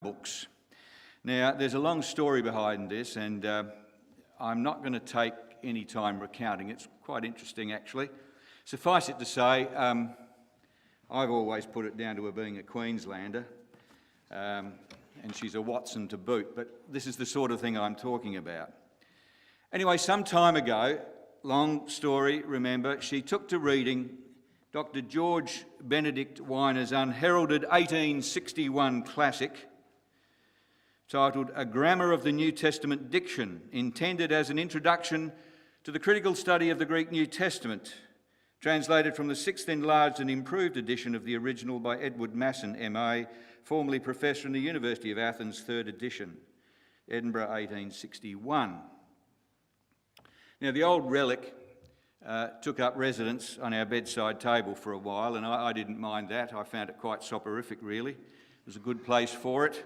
books. Now, there's a long story behind this, and I'm not going to take any time recounting it. It's quite interesting, actually. Suffice it to say, I've always put it down to her being a Queenslander, and she's a Watson to boot, but this is the sort of thing I'm talking about. Anyway, some time ago, long story, remember, she took to reading Dr. George Benedict Weiner's unheralded 1861 classic titled A Grammar of the New Testament Diction, intended as an introduction to the critical study of the Greek New Testament, translated from the sixth enlarged and improved edition of the original by Edward Masson, M.A., formerly professor in the University of Athens, third edition, Edinburgh, 1861. Now, the old relic took up residence on our bedside table for a while, and I didn't mind that. I found it quite soporific, really. It was a good place for it.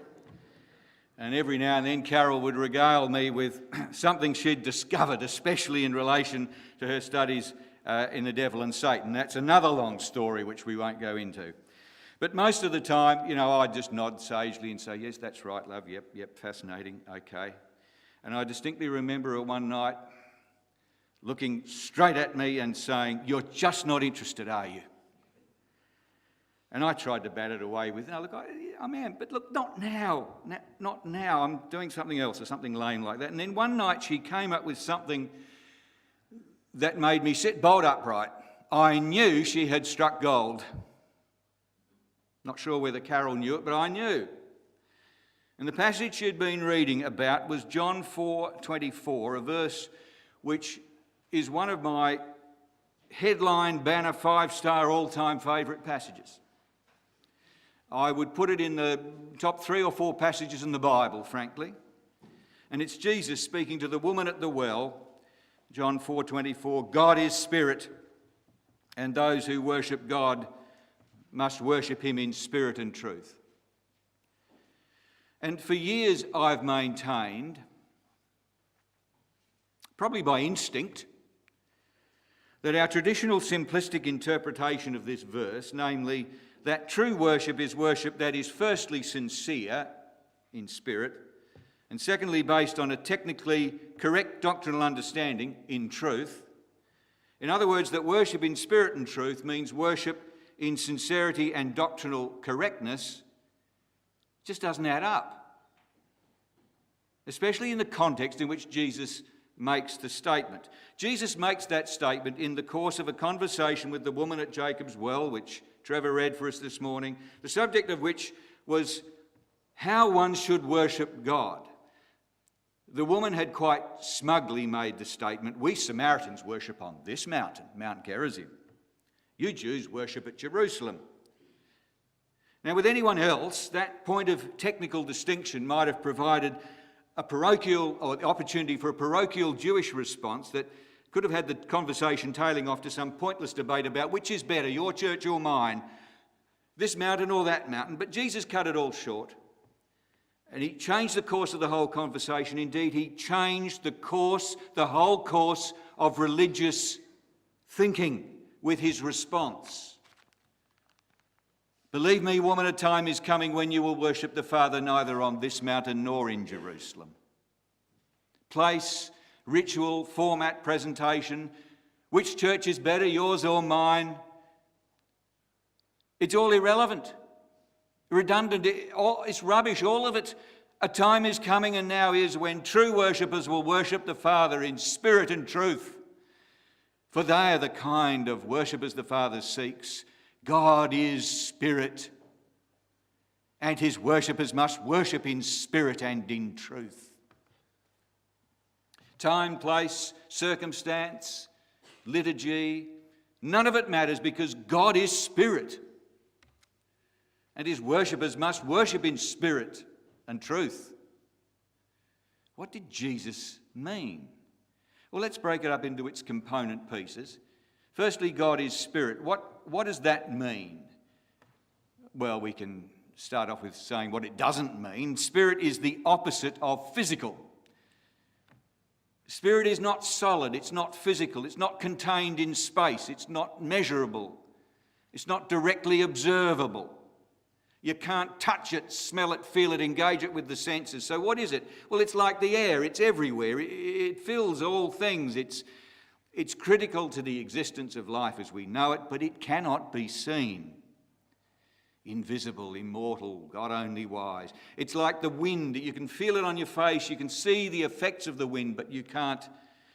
And every now and then Carol would regale me with something she'd discovered, especially in relation to her studies in the devil and Satan. That's another long story which we won't go into. But most of the time, you know, I'd just nod sagely and say, yes, that's right, love, yep, fascinating, okay. And I distinctly remember her one night looking straight at me and saying, you're just not interested, are you? And I tried to bat it away with, no, look, I am, but look, not now, not now. I'm doing something else or something lame like that. And then one night she came up with something that made me sit bolt upright. I knew she had struck gold. Not sure whether Carol knew it, but I knew. And the passage she'd been reading about was John 4:24, a verse which is one of my headline banner 5-star all-time favourite passages. I would put it in the top 3 or 4 passages in the Bible, frankly. And it's Jesus speaking to the woman at the well, John 4:24, God is spirit, and those who worship God must worship him in spirit and truth. And for years I've maintained, probably by instinct, that our traditional simplistic interpretation of this verse, namely that true worship is worship that is firstly sincere in spirit, and secondly based on a technically correct doctrinal understanding in truth. In other words, that worship in spirit and truth means worship in sincerity and doctrinal correctness, just doesn't add up, especially in the context in which Jesus makes the statement. Jesus makes that statement in the course of a conversation with the woman at Jacob's well, which Trevor read for us this morning, the subject of which was how one should worship God. The woman had quite smugly made the statement, we Samaritans worship on this mountain, Mount Gerizim. You Jews worship at Jerusalem. Now, with anyone else, that point of technical distinction might have provided a parochial, or the opportunity for a parochial Jewish response that could have had the conversation tailing off to some pointless debate about which is better, your church or mine, this mountain or that mountain. But Jesus cut it all short. And he changed the course of the whole conversation. Indeed, he changed the whole course of religious thinking with his response. Believe me, woman, a time is coming when you will worship the Father neither on this mountain nor in Jerusalem. Place, ritual, format, presentation, which church is better, yours or mine? It's all irrelevant, redundant, it's rubbish, all of it. A time is coming and now is when true worshippers will worship the Father in spirit and truth. For they are the kind of worshippers the Father seeks. God is spirit, and his worshippers must worship in spirit and in truth. Time, place, circumstance, liturgy, none of it matters because God is spirit, and his worshippers must worship in spirit and truth. What did Jesus mean? Well, let's break it up into its component pieces. Firstly, God is spirit. What does that mean? Well, we can start off with saying what it doesn't mean. Spirit is the opposite of physical. Spirit is not solid, it's not physical, it's not contained in space, it's not measurable, it's not directly observable. You can't touch it, smell it, feel it, engage it with the senses. So what is it? Well, it's like the air. It's everywhere. It fills all things. It's critical to the existence of life as we know it, but it cannot be seen. Invisible, immortal, God only wise. It's like the wind. You can feel it on your face. You can see the effects of the wind, but you can't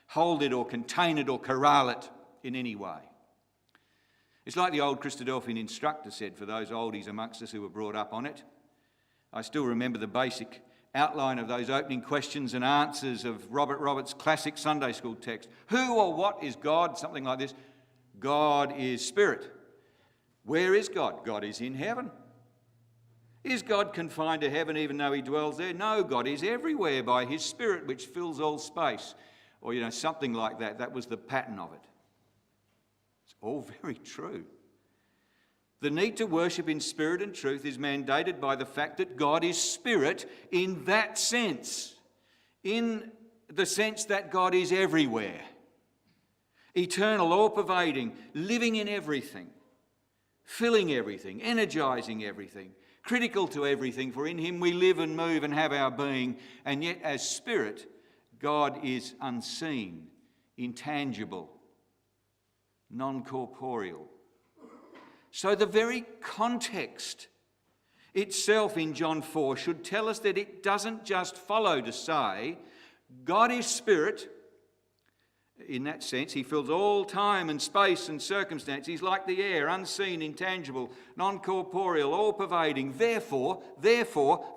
hold it or contain it or corral it in any way. It's like the old Christadelphian instructor said, for those oldies amongst us who were brought up on it. I still remember the basic outline of those opening questions and answers of Robert Roberts' classic Sunday school text. Who or what is God? Something like this. God is spirit. Where is God? God is in heaven. Is God confined to heaven even though he dwells there? No, God is everywhere by his spirit which fills all space. Or, something like that. That was the pattern of it. It's all very true. The need to worship in spirit and truth is mandated by the fact that God is spirit in that sense. In the sense that God is everywhere. Eternal, all-pervading, living in everything. Filling everything, energising everything, critical to everything, for in him we live and move and have our being, and yet as spirit, God is unseen, intangible, non-corporeal. So the very context itself in John 4 should tell us that it doesn't just follow to say, God is spirit. In that sense, he fills all time and space and circumstance. He's like the air, unseen, intangible, non-corporeal, all-pervading. Therefore,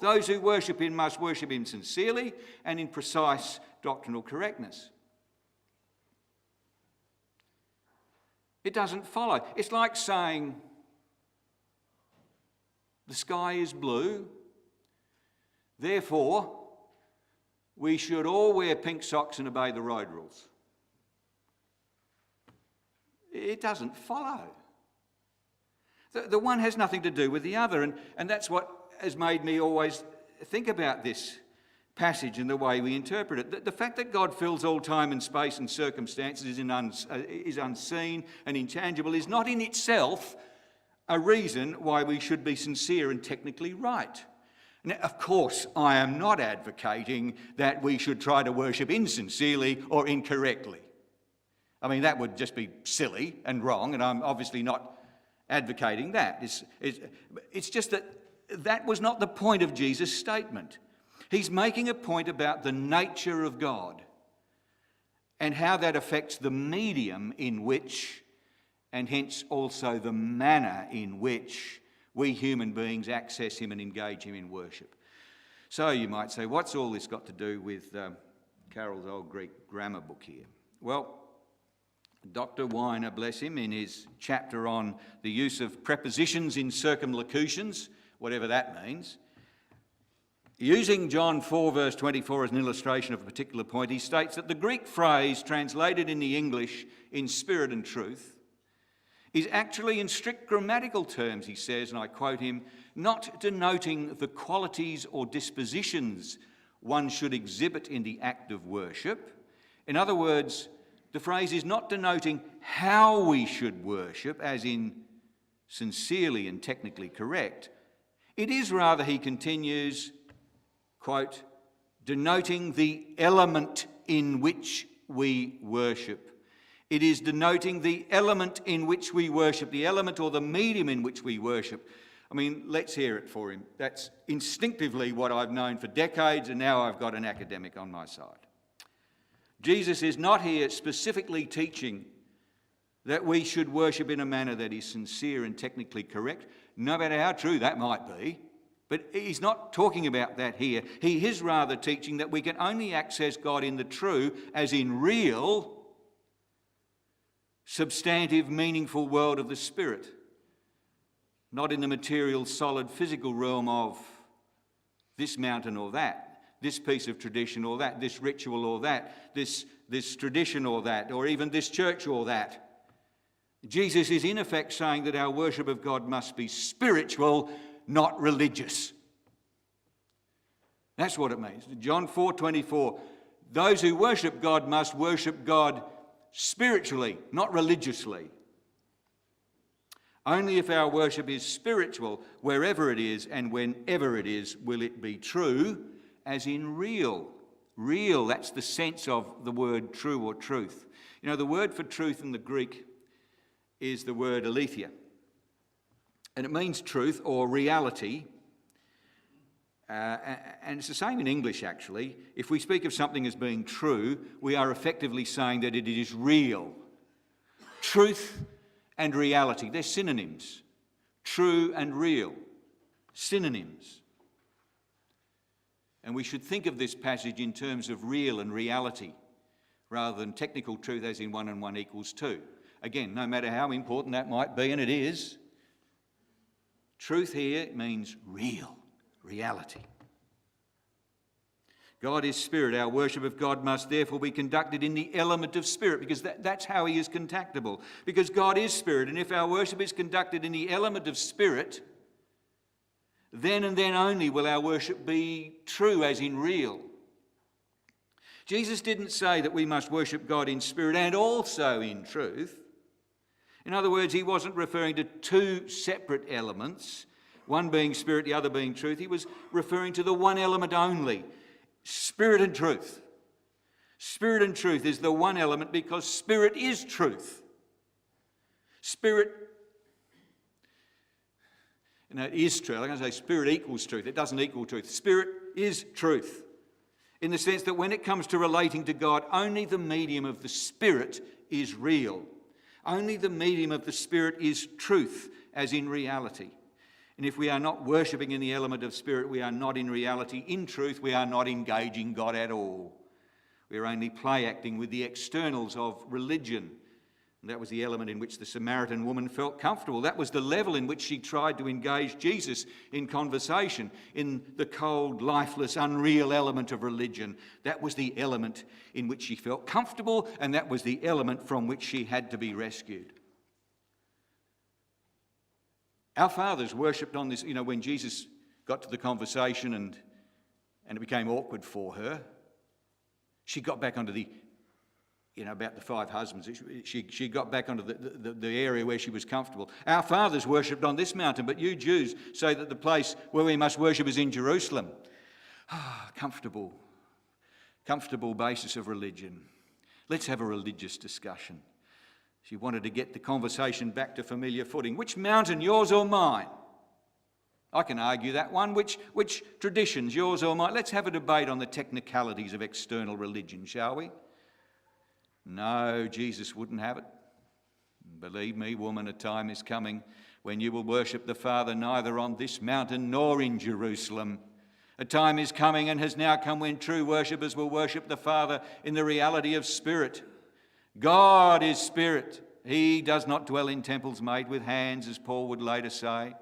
those who worship him must worship him sincerely and in precise doctrinal correctness. It doesn't follow. It's like saying the sky is blue, therefore we should all wear pink socks and obey the road rules. It doesn't follow. The one has nothing to do with the other, and that's what has made me always think about this passage and the way we interpret it. The fact that God fills all time and space and circumstances is unseen and intangible is not in itself a reason why we should be sincere and technically right. Now, of course, I am not advocating that we should try to worship insincerely or incorrectly. I mean, that would just be silly and wrong, and I'm obviously not advocating that. It's just that was not the point of Jesus' statement. He's making a point about the nature of God and how that affects the medium in which, and hence also the manner in which, we human beings access him and engage him in worship. So you might say, what's all this got to do with Carol's old Greek grammar book here? Well, Dr. Weiner, bless him, in his chapter on the use of prepositions in circumlocutions, whatever that means, using John 4 verse 24 as an illustration of a particular point, he states that the Greek phrase translated in the English in spirit and truth is actually in strict grammatical terms, he says, and I quote him, not denoting the qualities or dispositions one should exhibit in the act of worship. In other words, the phrase is not denoting how we should worship, as in sincerely and technically correct. It is rather, he continues, quote, denoting the element in which we worship. It is denoting the element in which we worship, the element or the medium in which we worship. I mean, let's hear it for him. That's instinctively what I've known for decades, and now I've got an academic on my side. Jesus is not here specifically teaching that we should worship in a manner that is sincere and technically correct, no matter how true that might be. But he's not talking about that here. He is rather teaching that we can only access God in the true, as in real, substantive, meaningful world of the Spirit, not in the material, solid, physical realm of this mountain or that, this piece of tradition or that, this ritual or that, this tradition or that, or even this church or that. Jesus is in effect saying that our worship of God must be spiritual, not religious. That's what it means. John 4:24, those who worship God must worship God spiritually, not religiously. Only if our worship is spiritual, wherever it is and whenever it is, will it be true, as in real. Real, that's the sense of the word true or truth. You know, the word for truth in the Greek is the word aletheia. And it means truth or reality. And it's the same in English, actually. If we speak of something as being true, we are effectively saying that it is real. Truth and reality, they're synonyms. True and real, synonyms. And we should think of this passage in terms of real and reality, rather than technical truth as in 1 and 1 equals 2. Again, no matter how important that might be, and it is, truth here means real, reality. God is spirit. Our worship of God must therefore be conducted in the element of spirit, because that's how he is contactable. Because God is spirit, and if our worship is conducted in the element of spirit, then and then only will our worship be true, as in real. Jesus didn't say that we must worship God in spirit and also in truth. In other words, he wasn't referring to two separate elements, one being spirit, the other being truth. He was referring to the one element only, spirit and truth. Spirit and truth is the one element because spirit is truth. Spirit, it is truth. I'm going to say spirit equals truth. It doesn't equal truth. Spirit is truth, in the sense that when it comes to relating to God, only the medium of the Spirit is real. Only the medium of the Spirit is truth, as in reality. And if we are not worshipping in the element of Spirit, we are not in reality. In truth, we are not engaging God at all. We are only play acting with the externals of religion. And that was the element in which the Samaritan woman felt comfortable. That was the level in which she tried to engage Jesus in conversation, in the cold, lifeless, unreal element of religion. That was the element in which she felt comfortable, and that was the element from which she had to be rescued. Our fathers worshipped on this, when Jesus got to the conversation and it became awkward for her, she got back onto the about the 5 husbands. She got back onto the area where she was comfortable. Our fathers worshipped on this mountain, but you Jews say that the place where we must worship is in Jerusalem. Comfortable basis of religion. Let's have a religious discussion. She wanted to get the conversation back to familiar footing. Which mountain, yours or mine? I can argue that one. Which traditions, yours or mine? Let's have a debate on the technicalities of external religion, shall we? No, Jesus wouldn't have it. Believe me, woman, a time is coming when you will worship the Father neither on this mountain nor in Jerusalem. A time is coming and has now come when true worshippers will worship the Father in the reality of spirit. God is spirit. He does not dwell in temples made with hands, as Paul would later say.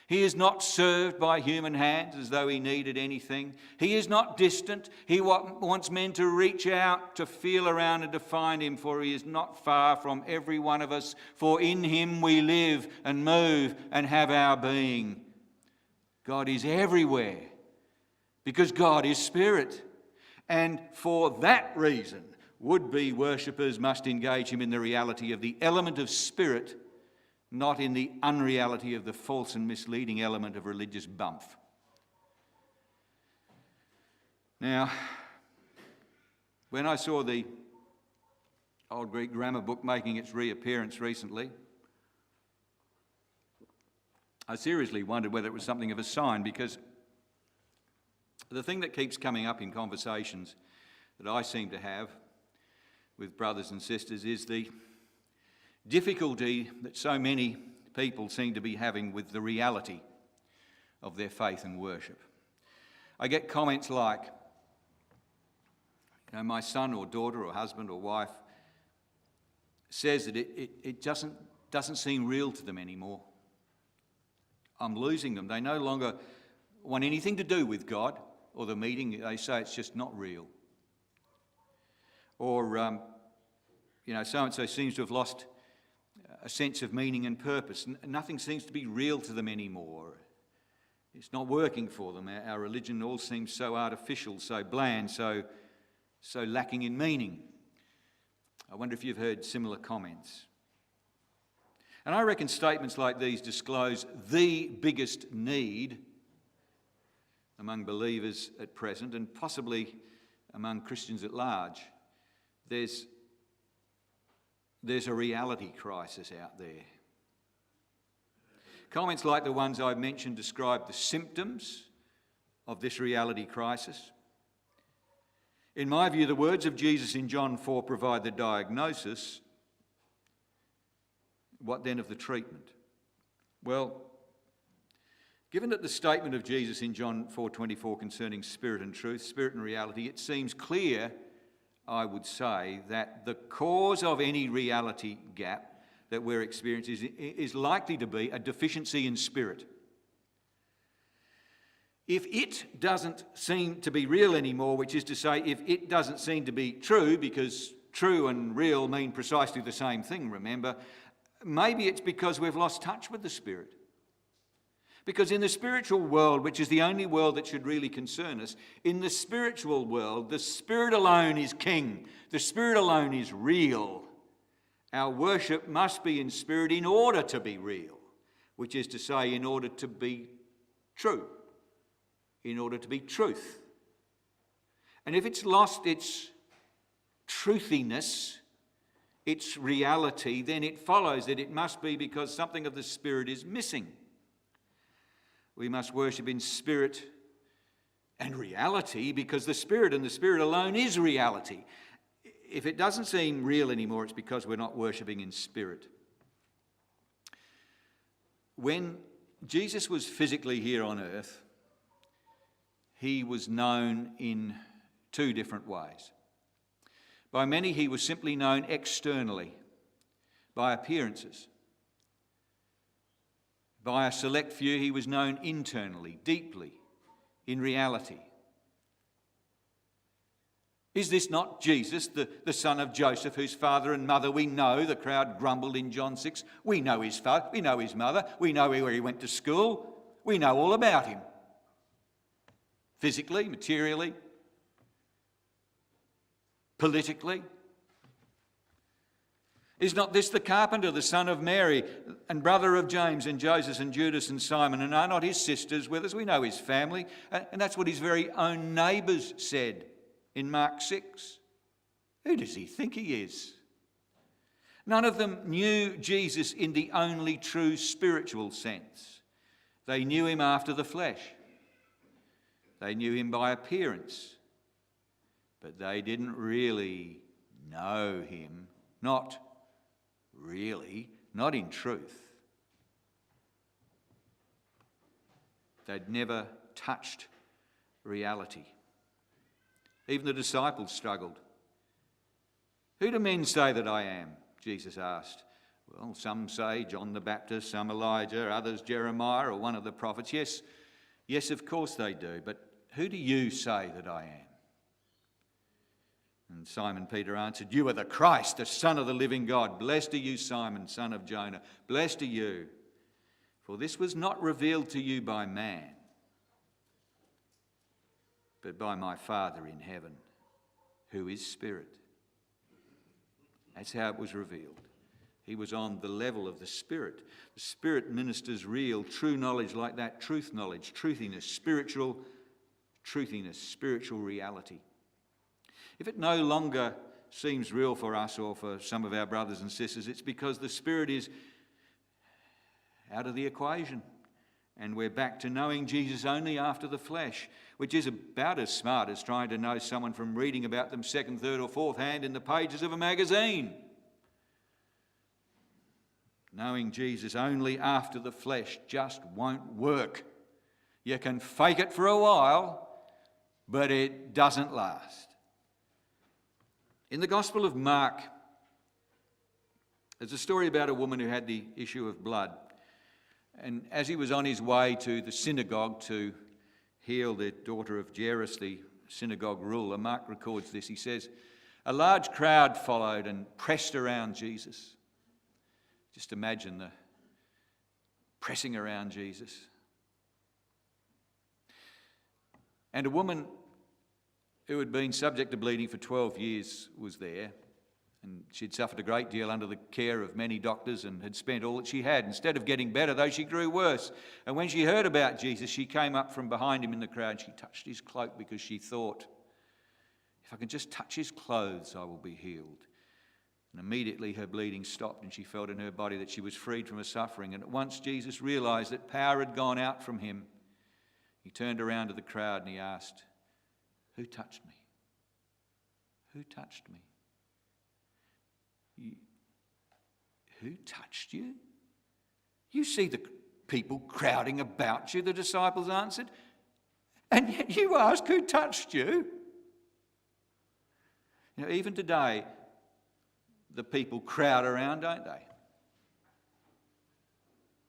He is not served by human hands as though he needed anything. He is not distant. He wants men to reach out, to feel around and to find him, for he is not far from every one of us. For in him we live and move and have our being. God is everywhere because God is spirit. And for that reason, would-be worshippers must engage him in the reality of the element of spirit, not in the unreality of the false and misleading element of religious bump. Now, when I saw the old Greek grammar book making its reappearance recently, I seriously wondered whether it was something of a sign, because the thing that keeps coming up in conversations that I seem to have with brothers and sisters is the difficulty that so many people seem to be having with the reality of their faith and worship. I get comments like, my son or daughter or husband or wife says that it doesn't seem real to them anymore. I'm losing them. They no longer want anything to do with God or the meeting. They say it's just not real. Or, so-and-so seems to have lost a sense of meaning and purpose. Nothing seems to be real to them anymore. It's not working for them. Our religion all seems so artificial, so bland, so lacking in meaning. I wonder if you've heard similar comments. And I reckon statements like these disclose the biggest need among believers at present, and possibly among Christians at large. There's a reality crisis out there. Comments like the ones I've mentioned describe the symptoms of this reality crisis. In my view, the words of Jesus in John 4 provide the diagnosis. What then of the treatment? Well, given that the statement of Jesus in John 4:24 concerning spirit and truth, spirit and reality, it seems clear, I would say, that the cause of any reality gap that we're experiencing is likely to be a deficiency in spirit. If it doesn't seem to be real anymore, which is to say, if it doesn't seem to be true, because true and real mean precisely the same thing, remember, maybe it's because we've lost touch with the Spirit. Because in the spiritual world, which is the only world that should really concern us, in the spiritual world, the Spirit alone is king. The Spirit alone is real. Our worship must be in spirit in order to be real, which is to say, in order to be true, in order to be truth. And if it's lost its truthiness, its reality, then it follows that it must be because something of the Spirit is missing. We must worship in spirit and reality because the Spirit and the Spirit alone is reality. If it doesn't seem real anymore, it's because we're not worshipping in spirit. When Jesus was physically here on earth, he was known in two different ways. By many, he was simply known externally, by appearances. By a select few, he was known internally, deeply, in reality. Is this not Jesus, the son of Joseph, whose father and mother we know? The crowd grumbled in John 6. We know his father, we know his mother, we know where he went to school, we know all about him. Physically, materially, politically. Is not this the carpenter, the son of Mary, and brother of James and Joseph and Judas and Simon? And are not his sisters with us? We know his family. And that's what his very own neighbours said in Mark 6. Who does he think he is? None of them knew Jesus in the only true spiritual sense. They knew him after the flesh. They knew him by appearance. But they didn't really know him. Not really, not in truth. They'd never touched reality. Even the disciples struggled. Who do men say that I am? Jesus asked. Well, some say John the Baptist, some Elijah, others Jeremiah or one of the prophets. Yes, of course they do. But who do you say that I am? And Simon Peter answered, You are the Christ, the Son of the living God. Blessed are you, Simon, son of Jonah. Blessed are you. For this was not revealed to you by man, but by my Father in heaven, who is Spirit. That's how it was revealed. He was on the level of the Spirit. The Spirit ministers real, true knowledge like that, truth knowledge, truthiness, spiritual truthiness, spiritual reality. If it no longer seems real for us or for some of our brothers and sisters, it's because the Spirit is out of the equation. And we're back to knowing Jesus only after the flesh, which is about as smart as trying to know someone from reading about them second, third or fourth hand in the pages of a magazine. Knowing Jesus only after the flesh just won't work. You can fake it for a while, but it doesn't last. In the Gospel of Mark, there's a story about a woman who had the issue of blood. And as he was on his way to the synagogue to heal the daughter of Jairus, the synagogue ruler, Mark records this. He says, a large crowd followed and pressed around Jesus. Just imagine the pressing around Jesus. And a woman who had been subject to bleeding for 12 years was there. And she'd suffered a great deal under the care of many doctors and had spent all that she had. Instead of getting better, though, she grew worse. And when she heard about Jesus, she came up from behind him in the crowd. She touched his cloak because she thought, if I can just touch his clothes, I will be healed. And immediately her bleeding stopped, and she felt in her body that she was freed from her suffering. And at once Jesus realized that power had gone out from him. He turned around to the crowd and he asked, "Who touched me? Who touched me? Who touched you? You see the people crowding about you," the disciples answered, "and yet you ask who touched you?" You know, even today, the people crowd around, don't they?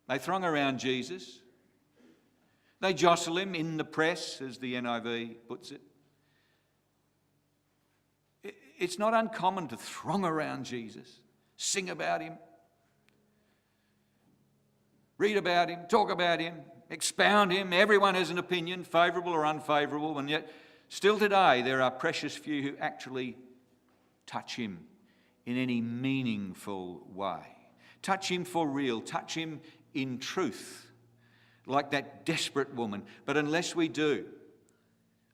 They throng around Jesus. They jostle him in the press, as the NIV puts it. It's not uncommon to throng around Jesus, sing about him, read about him, talk about him, expound him. Everyone has an opinion, favourable or unfavourable, and yet still today there are precious few who actually touch him in any meaningful way. Touch him for real, touch him in truth, like that desperate woman. But unless we do,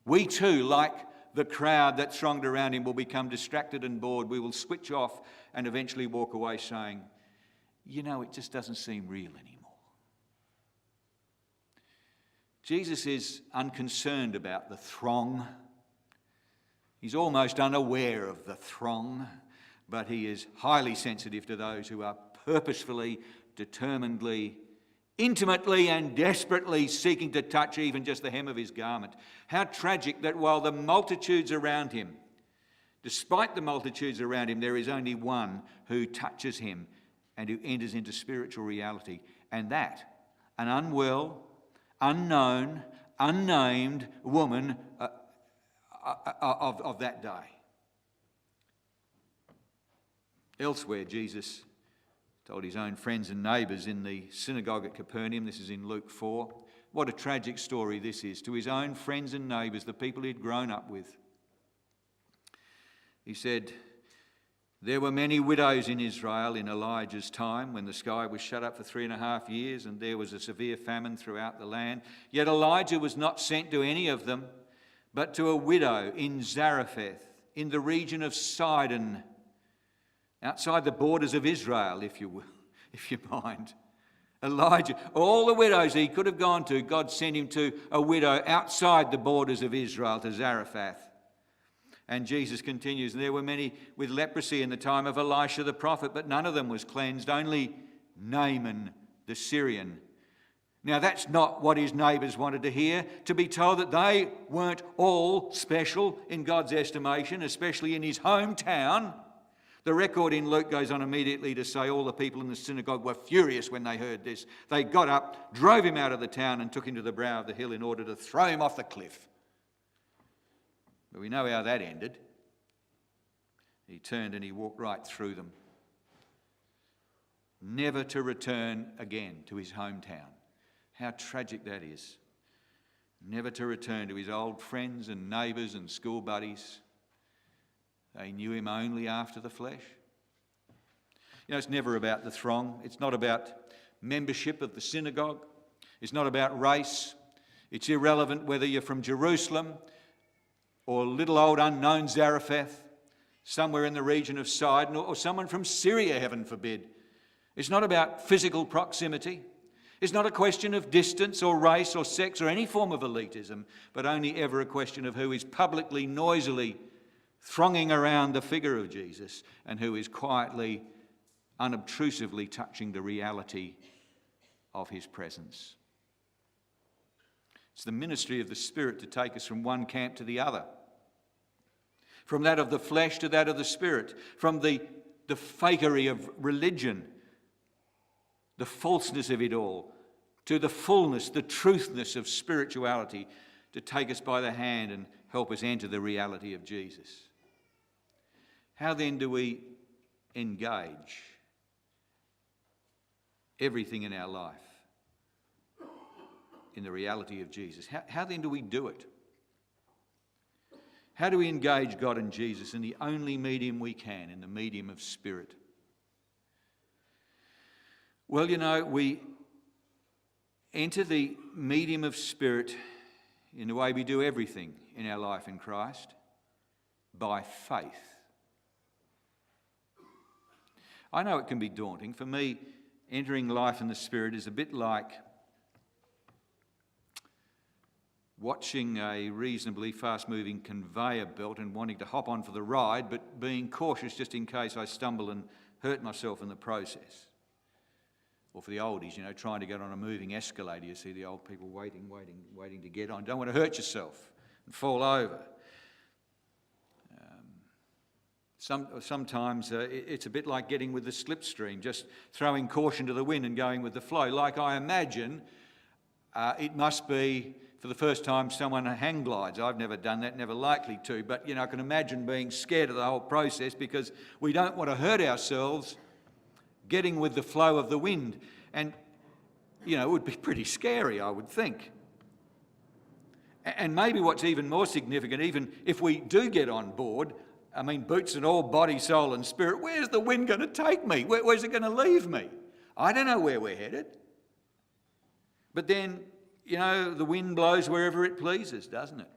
we too, like the crowd that thronged around him, will become distracted and bored. We will switch off and eventually walk away saying, you know, it just doesn't seem real anymore. Jesus is unconcerned about the throng. He's almost unaware of the throng, but he is highly sensitive to those who are purposefully, determinedly, intimately and desperately seeking to touch even just the hem of his garment. How tragic that while the multitudes around him, despite the multitudes around him, there is only one who touches him and who enters into spiritual reality. And that, an unwell, unknown, unnamed woman of that day. Elsewhere, Jesus told his own friends and neighbours in the synagogue at Capernaum, this is in Luke 4, what a tragic story this is, to his own friends and neighbours, the people he'd grown up with. He said, "There were many widows in Israel in Elijah's time when the sky was shut up for 3.5 years and there was a severe famine throughout the land. Yet Elijah was not sent to any of them, but to a widow in Zarephath, in the region of Sidon, outside the borders of Israel, if you mind." Elijah, all the widows he could have gone to, God sent him to a widow outside the borders of Israel, to Zarephath. And Jesus continues, "There were many with leprosy in the time of Elisha the prophet, but none of them was cleansed, only Naaman the Syrian." Now that's not what his neighbours wanted to hear, to be told that they weren't all special in God's estimation, especially in his hometown. The record in Luke goes on immediately to say all the people in the synagogue were furious when they heard this. They got up, drove him out of the town and took him to the brow of the hill in order to throw him off the cliff. But we know how that ended. He turned and he walked right through them, never to return again to his hometown. How tragic that is. Never to return to his old friends and neighbours and school buddies. They knew him only after the flesh. You know, it's never about the throng. It's not about membership of the synagogue. It's not about race. It's irrelevant whether you're from Jerusalem or little old unknown Zarephath, somewhere in the region of Sidon, or someone from Syria, heaven forbid. It's not about physical proximity. It's not a question of distance or race or sex or any form of elitism, but only ever a question of who is publicly, noisily thronging around the figure of Jesus and who is quietly, unobtrusively touching the reality of his presence. It's the ministry of the Spirit to take us from one camp to the other, from that of the flesh to that of the Spirit, from the fakery of religion, the falseness of it all, to the fullness, the truthness of spirituality, to take us by the hand and help us enter the reality of Jesus. How then do we engage everything in our life in the reality of Jesus? How then do we do it? How do we engage God and Jesus in the only medium we can, in the medium of spirit? Well, we enter the medium of spirit in the way we do everything in our life in Christ, by faith. I know it can be daunting. For me, entering life in the Spirit is a bit like watching a reasonably fast-moving conveyor belt and wanting to hop on for the ride, but being cautious just in case I stumble and hurt myself in the process. Or for the oldies, trying to get on a moving escalator, you see the old people waiting to get on. Don't want to hurt yourself and fall over. Sometimes it's a bit like getting with the slipstream, just throwing caution to the wind and going with the flow. Like I imagine it must be, for the first time, someone hang glides. I've never done that, never likely to, but I can imagine being scared of the whole process because we don't want to hurt ourselves getting with the flow of the wind. And, it would be pretty scary, I would think. And maybe what's even more significant, even if we do get on board, boots and all, body, soul and spirit, where's the wind going to take me? Where's it going to leave me? I don't know where we're headed. But then, the wind blows wherever it pleases, doesn't it?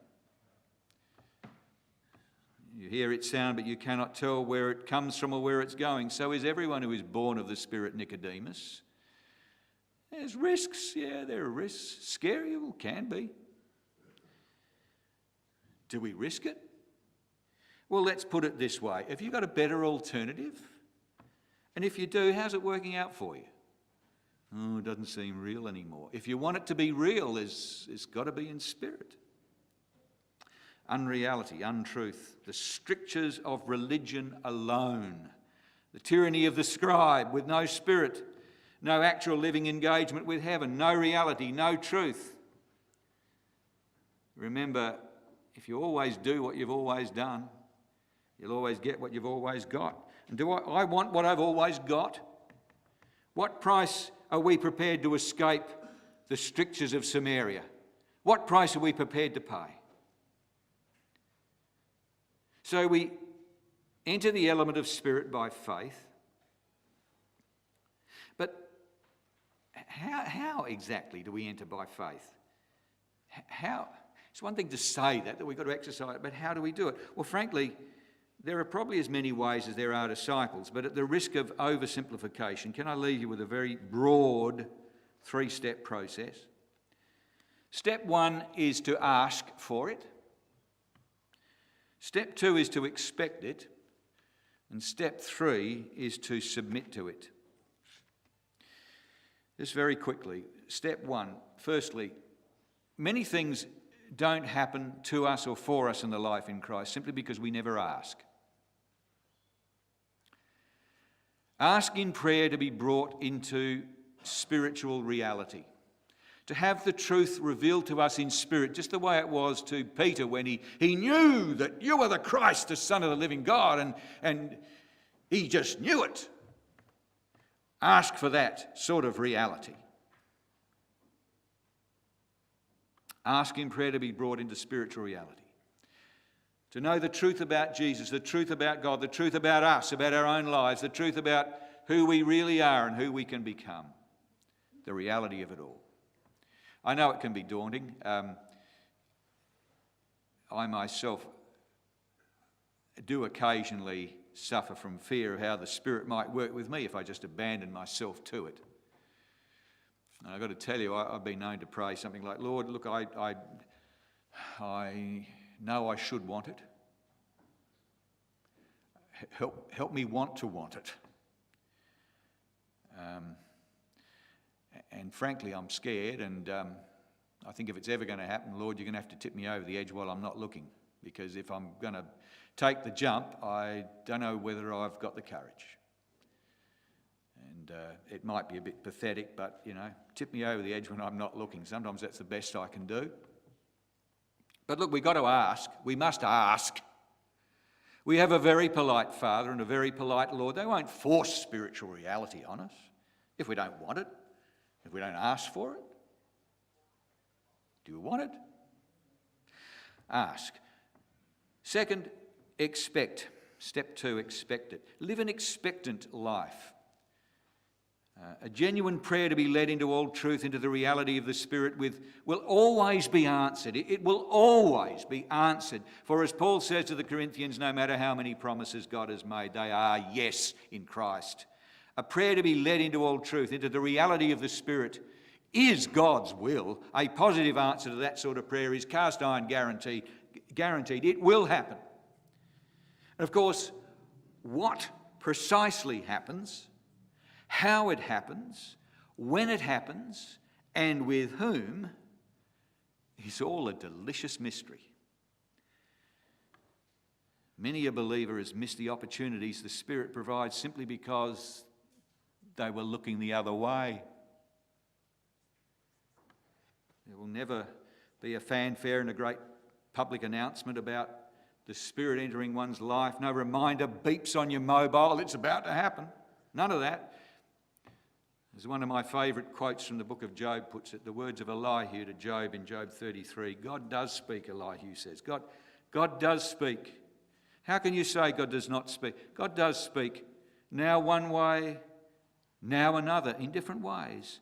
You hear its sound, but you cannot tell where it comes from or where it's going. So is everyone who is born of the Spirit, Nicodemus. There's risks. Yeah, there are risks. Scary? Well, can be. Do we risk it? Well, let's put it this way. Have you got a better alternative? And if you do, how's it working out for you? Oh, it doesn't seem real anymore. If you want it to be real, it's got to be in spirit. Unreality, untruth, the strictures of religion alone, the tyranny of the scribe with no spirit, no actual living engagement with heaven, no reality, no truth. Remember, if you always do what you've always done, you'll always get what you've always got. And do I want what I've always got? What price are we prepared to escape the strictures of Samaria? What price are we prepared to pay? So we enter the element of spirit by faith. But how exactly do we enter by faith? How? It's one thing to say that we've got to exercise it, but how do we do it? Well, frankly, there are probably as many ways as there are disciples, but at the risk of oversimplification, can I leave you with a very broad 3-step process? Step 1 is to ask for it. Step 2 is to expect it. And step 3 is to submit to it. Just very quickly, step 1. Firstly, many things don't happen to us or for us in the life in Christ simply because we never ask. Ask in prayer to be brought into spiritual reality, to have the truth revealed to us in spirit, just the way it was to Peter when he knew that you are the Christ, the Son of the living God, and he just knew it. Ask for that sort of reality. Ask in prayer to be brought into spiritual reality. To know the truth about Jesus, the truth about God, the truth about us, about our own lives, the truth about who we really are and who we can become. The reality of it all. I know it can be daunting. I myself do occasionally suffer from fear of how the Spirit might work with me if I just abandon myself to it. And I've got to tell you, I've been known to pray something like, Lord, look, I know I should want it. Help me want to want it. And frankly, I'm scared, and I think if it's ever going to happen, Lord, you're going to have to tip me over the edge while I'm not looking, because if I'm going to take the jump, I don't know whether I've got the courage. And it might be a bit pathetic, but, tip me over the edge when I'm not looking. Sometimes that's the best I can do. But look, we've got to ask. We must ask. We have a very polite Father and a very polite Lord. They won't force spiritual reality on us if we don't want it, if we don't ask for it. Do you want it? Ask. Second, expect. Step 2, expect it. Live an expectant life. A genuine prayer to be led into all truth, into the reality of the Spirit will always be answered. It will always be answered. For as Paul says to the Corinthians, no matter how many promises God has made, they are yes in Christ. A prayer to be led into all truth, into the reality of the Spirit, is God's will. A positive answer to that sort of prayer is cast iron guaranteed. It will happen. And of course, what precisely happens, how it happens, when it happens, and with whom is all a delicious mystery. Many a believer has missed the opportunities the Spirit provides simply because they were looking the other way. There will never be a fanfare and a great public announcement about the Spirit entering one's life. No reminder beeps on your mobile, it's about to happen. None of that. As one of my favourite quotes from the book of Job puts it, the words of Elihu to Job in Job 33, God does speak, Elihu says. God does speak. How can you say God does not speak? God does speak. Now one way, now another, in different ways.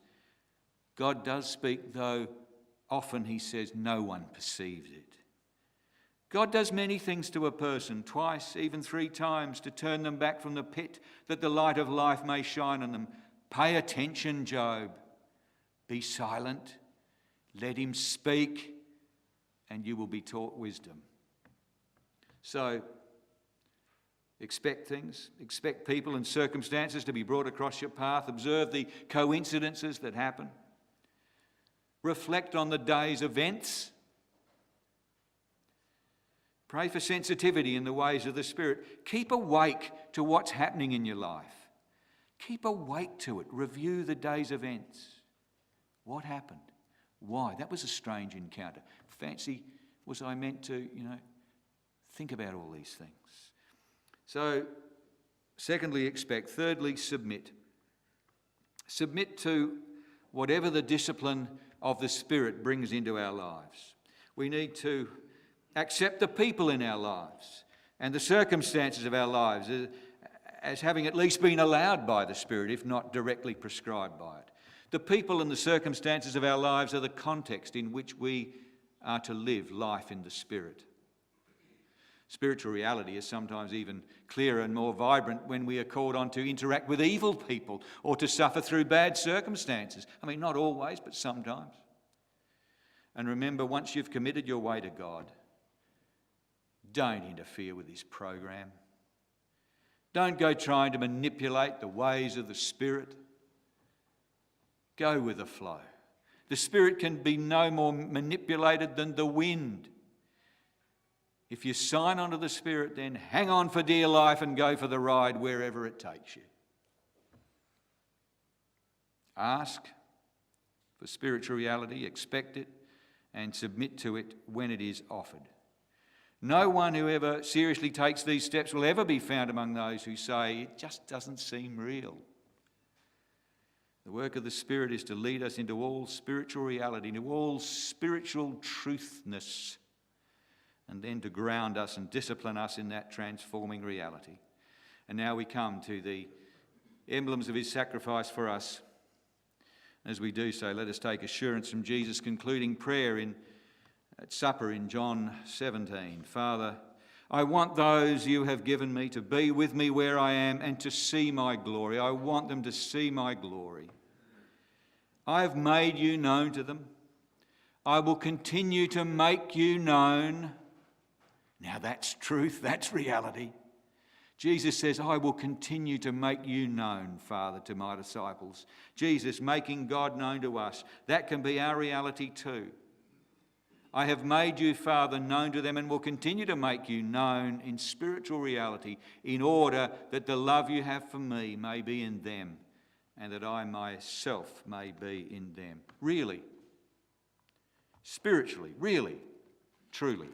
God does speak, though often he says no one perceives it. God does many things to a person, twice, even 3 times, to turn them back from the pit, that the light of life may shine on them. Pay attention, Job. Be silent. Let him speak, and you will be taught wisdom. So, expect things, expect people and circumstances to be brought across your path. Observe the coincidences that happen. Reflect on the day's events. Pray for sensitivity in the ways of the Spirit. Keep awake to what's happening in your life. Keep awake to it. Review the day's events. What happened? Why? That was a strange encounter. Fancy, was I meant to, think about all these things. So, secondly, expect. Thirdly, submit. Submit to whatever the discipline of the Spirit brings into our lives. We need to accept the people in our lives and the circumstances of our lives as having at least been allowed by the Spirit, if not directly prescribed by it. The people and the circumstances of our lives are the context in which we are to live life in the Spirit. Spiritual reality is sometimes even clearer and more vibrant when we are called on to interact with evil people or to suffer through bad circumstances. I mean, not always, but sometimes. And remember, once you've committed your way to God, don't interfere with his program. Don't go trying to manipulate the ways of the Spirit. Go with the flow. The Spirit can be no more manipulated than the wind. If you sign onto the Spirit, then hang on for dear life and go for the ride wherever it takes you. Ask for spiritual reality, expect it, and submit to it when it is offered. No one who ever seriously takes these steps will ever be found among those who say, it just doesn't seem real. The work of the Spirit is to lead us into all spiritual reality, into all spiritual truthness, and then to ground us and discipline us in that transforming reality. And now we come to the emblems of his sacrifice for us. As we do so, let us take assurance from Jesus' concluding prayer at supper in John 17. Father, I want those you have given me to be with me where I am and to see my glory. I want them to see my glory. I have made you known to them. I will continue to make you known. Now that's truth, that's reality. Jesus says, I will continue to make you known, Father, to my disciples. Jesus making God known to us. That can be our reality too. I have made you, Father, known to them and will continue to make you known in spiritual reality in order that the love you have for me may be in them and that I myself may be in them. Really, spiritually, really, truly.